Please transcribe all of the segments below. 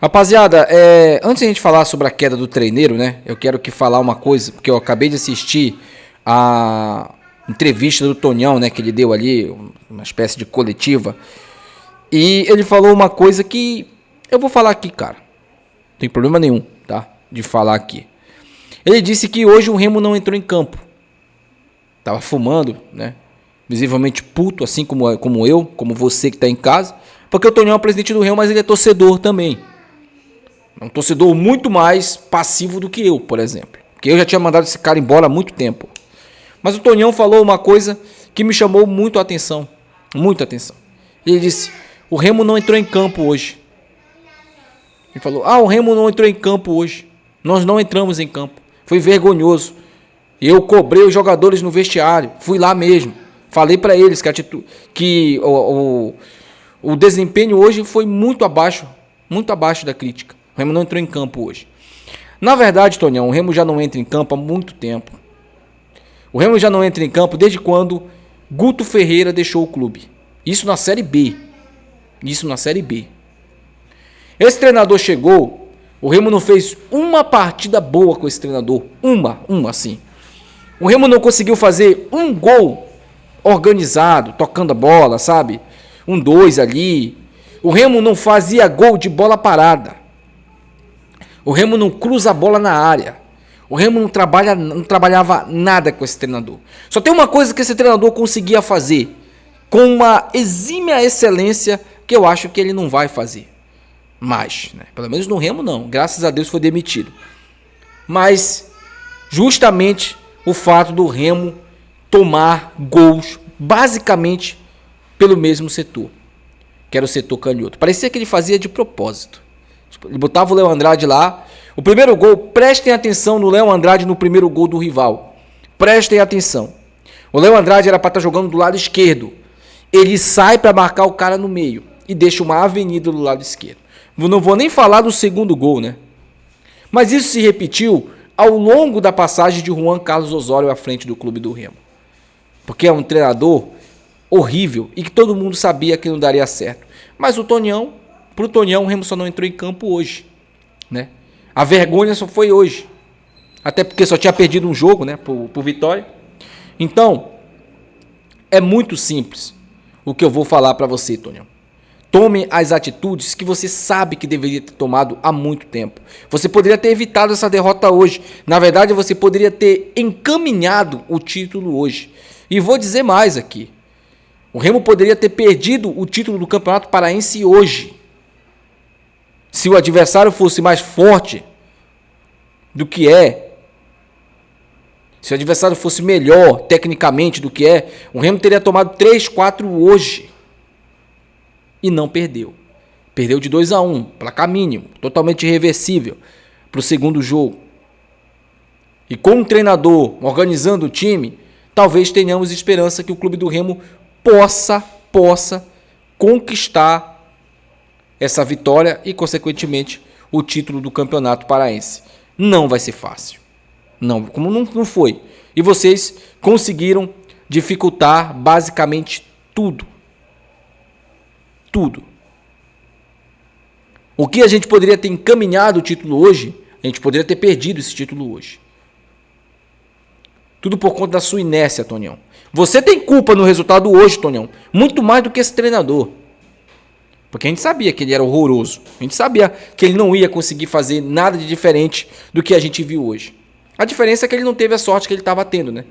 Rapaziada, antes de a gente falar sobre a queda do treineiro, né? Eu quero que falar uma coisa, porque eu acabei de assistir a entrevista do Tonhão, né? Que ele deu ali, uma espécie de coletiva. E ele falou uma coisa que eu vou falar aqui, cara. Não tem problema nenhum, tá? De falar aqui. Ele disse que hoje o Remo não entrou em campo. Tava fumando, né? Visivelmente puto, assim como eu, como você que tá em casa. Porque o Tonhão é o presidente do Remo, mas ele é torcedor também. É um torcedor muito mais passivo do que eu, por exemplo. Porque eu já tinha mandado esse cara embora há muito tempo. Mas o Tonhão falou uma coisa que me chamou muito a atenção. Muita atenção. Ele disse, o Remo não entrou em campo hoje. Ele falou, o Remo não entrou em campo hoje. Nós não entramos em campo. Foi vergonhoso. Eu cobrei os jogadores no vestiário. Fui lá mesmo. Falei para eles que o desempenho hoje foi muito abaixo da crítica. O Remo não entrou em campo hoje. Na verdade, Tonhão, o Remo já não entra em campo há muito tempo. O Remo já não entra em campo desde quando Guto Ferreira deixou o clube. Isso na Série B. Esse treinador chegou, o Remo não fez uma partida boa com esse treinador. Uma assim. O Remo não conseguiu fazer um gol organizado, tocando a bola, sabe? 1-2 ali. O Remo não fazia gol de bola parada. O Remo não cruza a bola na área. O Remo não trabalhava nada com esse treinador. Só tem uma coisa que esse treinador conseguia fazer com uma exímia excelência que eu acho que ele não vai fazer mais, né? Pelo menos no Remo não. Graças a Deus foi demitido. Mas justamente o fato do Remo tomar gols basicamente pelo mesmo setor, que era o setor canhoto. Parecia que ele fazia de propósito. Ele botava o Léo Andrade lá. O primeiro gol, prestem atenção no Léo Andrade no primeiro gol do rival. Prestem atenção. O Léo Andrade era para estar jogando do lado esquerdo. Ele sai para marcar o cara no meio e deixa uma avenida do lado esquerdo. Não vou nem falar do segundo gol, né? Mas isso se repetiu ao longo da passagem de Juan Carlos Osório à frente do clube do Remo. Porque é um treinador horrível e que todo mundo sabia que não daria certo. Mas pro Tonhão, o Remo só não entrou em campo hoje, né? A vergonha só foi hoje. Até porque só tinha perdido um jogo, né, pro Vitória. Então, é muito simples o que eu vou falar para você, Tonhão. Tome as atitudes que você sabe que deveria ter tomado há muito tempo. Você poderia ter evitado essa derrota hoje. Na verdade, você poderia ter encaminhado o título hoje. E vou dizer mais aqui. O Remo poderia ter perdido o título do Campeonato Paraense hoje. Se o adversário fosse mais forte do que é. Se o adversário fosse melhor tecnicamente do que é. O Remo teria tomado 3-4 hoje. E não perdeu. Perdeu de 2-1, placar mínimo, totalmente irreversível para o segundo jogo. E com um treinador organizando o time, talvez tenhamos esperança que o clube do Remo possa conquistar essa vitória e, consequentemente, o título do Campeonato Paraense. Não vai ser fácil. Não, como não foi. E vocês conseguiram dificultar basicamente tudo. Tudo. O que a gente poderia ter encaminhado o título hoje, a gente poderia ter perdido esse título hoje. Tudo por conta da sua inércia, Tonhão. Você tem culpa no resultado hoje, Tonhão. Muito mais do que esse treinador. Porque a gente sabia que ele era horroroso. A gente sabia que ele não ia conseguir fazer nada de diferente do que a gente viu hoje. A diferença é que ele não teve a sorte que ele estava tendo, né?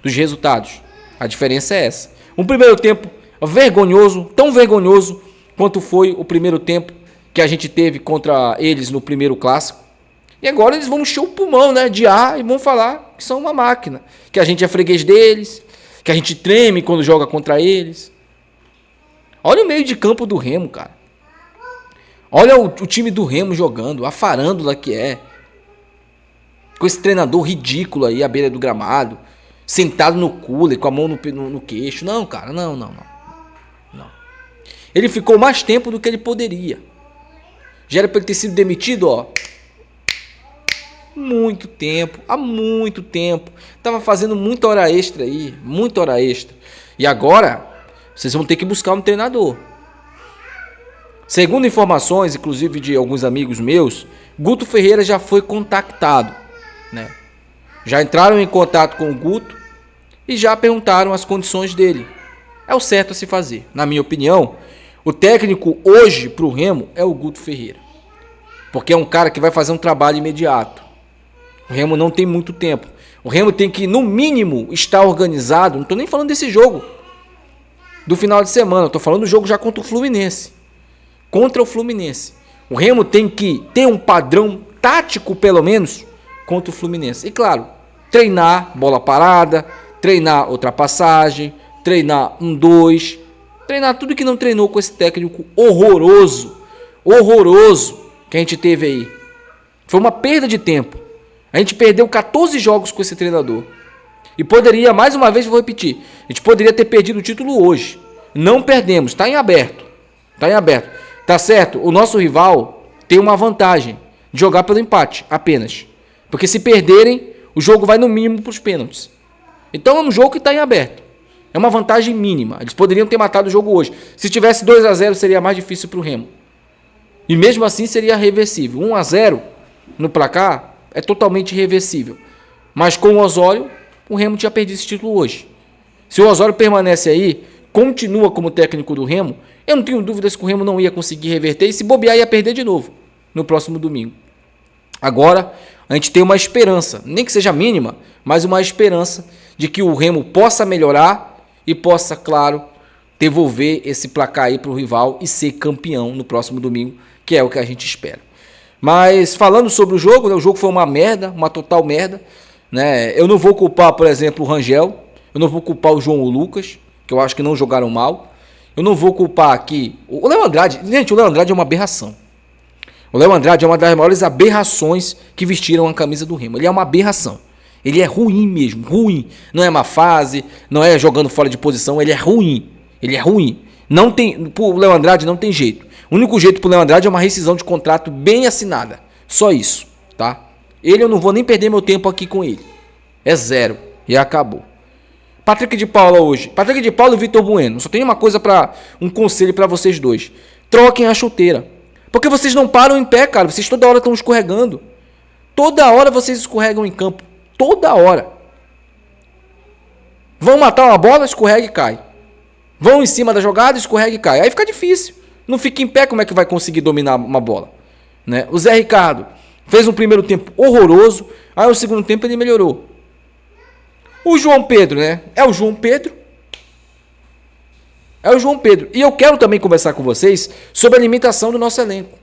Dos resultados. A diferença é essa. Um primeiro tempo vergonhoso, tão vergonhoso quanto foi o primeiro tempo que a gente teve contra eles no primeiro clássico. E agora eles vão encher o pulmão, né, de ar e vão falar que são uma máquina, que a gente é freguês deles, que a gente treme quando joga contra eles. Olha o meio de campo do Remo, cara. Olha o time do Remo jogando, a farândula que é. Com esse treinador ridículo aí à beira do gramado, sentado no cooler, com a mão no queixo. Não, cara, não. Ele ficou mais tempo do que ele poderia. Já era para ele ter sido demitido, ó. Há muito tempo. Tava fazendo muita hora extra aí, muita hora extra. E agora, vocês vão ter que buscar um treinador. Segundo informações, inclusive de alguns amigos meus, Guto Ferreira já foi contactado, né? Já entraram em contato com o Guto e já perguntaram as condições dele. É o certo a se fazer. Na minha opinião, o técnico hoje para o Remo é o Guto Ferreira. Porque é um cara que vai fazer um trabalho imediato. O Remo não tem muito tempo. O Remo tem que, no mínimo, estar organizado. Não estou nem falando desse jogo do final de semana. Estou falando do jogo já contra o Fluminense. Contra o Fluminense. O Remo tem que ter um padrão tático, pelo menos, contra o Fluminense. E claro, treinar bola parada, treinar ultrapassagem, treinar 1-2, treinar tudo que não treinou com esse técnico horroroso que a gente teve aí. Foi uma perda de tempo. A gente perdeu 14 jogos com esse treinador. E poderia, mais uma vez, vou repetir, a gente poderia ter perdido o título hoje. Não perdemos, está em aberto. Está em aberto. Tá certo? O nosso rival tem uma vantagem de jogar pelo empate, apenas. Porque se perderem, o jogo vai no mínimo para os pênaltis. Então é um jogo que está em aberto. É uma vantagem mínima. Eles poderiam ter matado o jogo hoje. Se tivesse 2-0 seria mais difícil para o Remo. E mesmo assim seria reversível. 1-0 no placar é totalmente reversível. Mas com o Osório, o Remo tinha perdido esse título hoje. Se o Osório permanece aí, continua como técnico do Remo, eu não tenho dúvidas que o Remo não ia conseguir reverter e se bobear ia perder de novo no próximo domingo. Agora a gente tem uma esperança, nem que seja mínima, mas uma esperança de que o Remo possa melhorar e possa, claro, devolver esse placar aí para o rival e ser campeão no próximo domingo, que é o que a gente espera. Mas falando sobre o jogo, né, o jogo foi uma merda, uma total merda, né? Eu não vou culpar, por exemplo, o Rangel, eu não vou culpar o João ou o Lucas, que eu acho que não jogaram mal. Eu não vou culpar aqui o Léo Andrade. Gente, o Léo Andrade é uma aberração. O Léo Andrade é uma das maiores aberrações que vestiram a camisa do Remo. Ele é uma aberração. Ele é ruim mesmo, ruim. Não é uma fase, não é jogando fora de posição, ele é ruim. Ele é ruim. Não tem, pro Léo Andrade não tem jeito. O único jeito pro Léo Andrade é uma rescisão de contrato bem assinada. Só isso, tá? Ele eu não vou nem perder meu tempo aqui com ele. É 0 e acabou. Patrick de Paula hoje. Patrick de Paula e Vitor Bueno. Só tem uma coisa um conselho para vocês dois. Troquem a chuteira. Porque vocês não param em pé, cara. Vocês toda hora estão escorregando. Toda hora vocês escorregam em campo. Toda hora. Vão matar uma bola, escorrega e cai. Vão em cima da jogada, escorrega e cai. Aí fica difícil. Não fica em pé, como é que vai conseguir dominar uma bola? Né? O Zé Ricardo fez um primeiro tempo horroroso. Aí no segundo tempo ele melhorou. O João Pedro, né? É o João Pedro. É o João Pedro. E eu quero também conversar com vocês sobre a limitação do nosso elenco.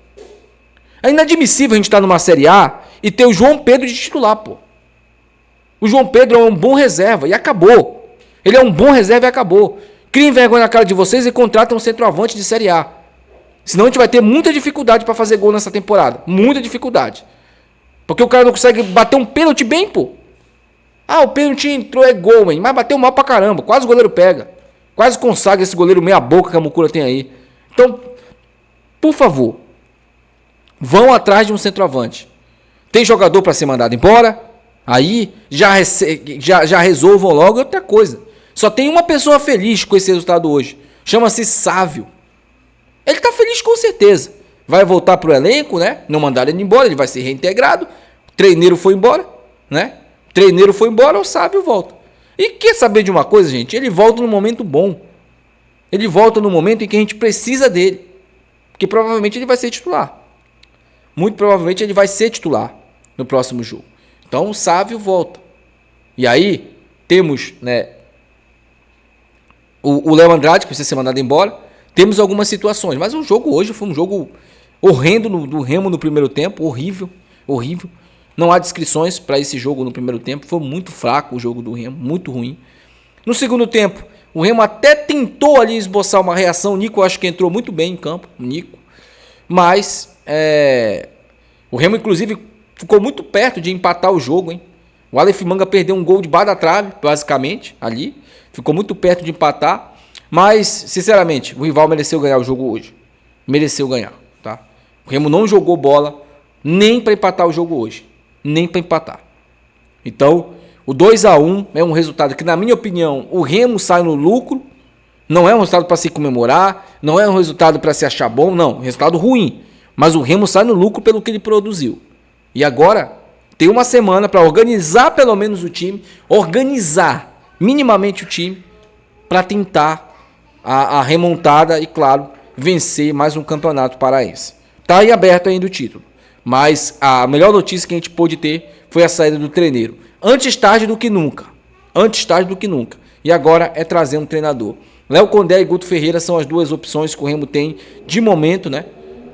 É inadmissível a gente estar numa Série A e ter o João Pedro de titular, pô. O João Pedro é um bom reserva e acabou. Ele é um bom reserva e acabou. Criem vergonha na cara de vocês e contratem um centroavante de Série A. Senão a gente vai ter muita dificuldade para fazer gol nessa temporada. Muita dificuldade. Porque o cara não consegue bater um pênalti bem, pô. Ah, o pênalti entrou, é gol, hein? Mas bateu mal pra caramba. Quase o goleiro pega. Quase consagra esse goleiro meia boca que a Mucura tem aí. Então, por favor, vão atrás de um centroavante. Tem jogador para ser mandado embora? Aí já resolvam logo outra coisa. Só tem uma pessoa feliz com esse resultado hoje. Chama-se Sávio. Ele tá feliz com certeza. Vai voltar pro elenco, né? Não mandaram ele embora, ele vai ser reintegrado. O treineiro foi embora, né? O treineiro foi embora, o Sávio volta. E quer saber de uma coisa, gente? Ele volta no momento bom. Ele volta no momento em que a gente precisa dele. Porque provavelmente ele vai ser titular. Muito provavelmente ele vai ser titular no próximo jogo. Então o Sávio volta. E aí temos, né, o Léo Andrade, que precisa ser mandado embora. Temos algumas situações. Mas o jogo hoje foi um jogo horrendo do Remo no primeiro tempo. Horrível, horrível. Não há descrições para esse jogo no primeiro tempo. Foi muito fraco o jogo do Remo, muito ruim. No segundo tempo, o Remo até tentou ali esboçar uma reação. O Nico acho que entrou muito bem em campo, o Nico. Mas o Remo inclusive ficou muito perto de empatar o jogo, hein? O Aleph Manga perdeu um gol debaixo da trave, basicamente, ali. Ficou muito perto de empatar. Mas, sinceramente, o rival mereceu ganhar o jogo hoje. Mereceu ganhar, tá? O Remo não jogou bola nem para empatar o jogo hoje. Nem para empatar. Então, o 2-1 é um resultado que, na minha opinião, o Remo sai no lucro Não é um resultado para se comemorar, não é um resultado para se achar bom, não. Resultado ruim. Mas o Remo sai no lucro pelo que ele produziu. E agora tem uma semana para organizar pelo menos o time, organizar minimamente o time para tentar a remontada e, claro, vencer mais um campeonato paraense. Tá aí aberto ainda o título. Mas a melhor notícia que a gente pôde ter foi a saída do treineiro. Antes tarde do que nunca. Antes tarde do que nunca. E agora é trazer um treinador. Léo Condé e Guto Ferreira são as duas opções que o Remo tem de momento, né?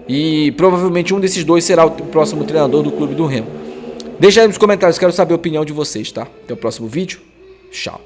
E provavelmente um desses dois será o próximo treinador do clube do Remo. Deixa aí nos comentários, quero saber a opinião de vocês, tá? Até o próximo vídeo. Tchau.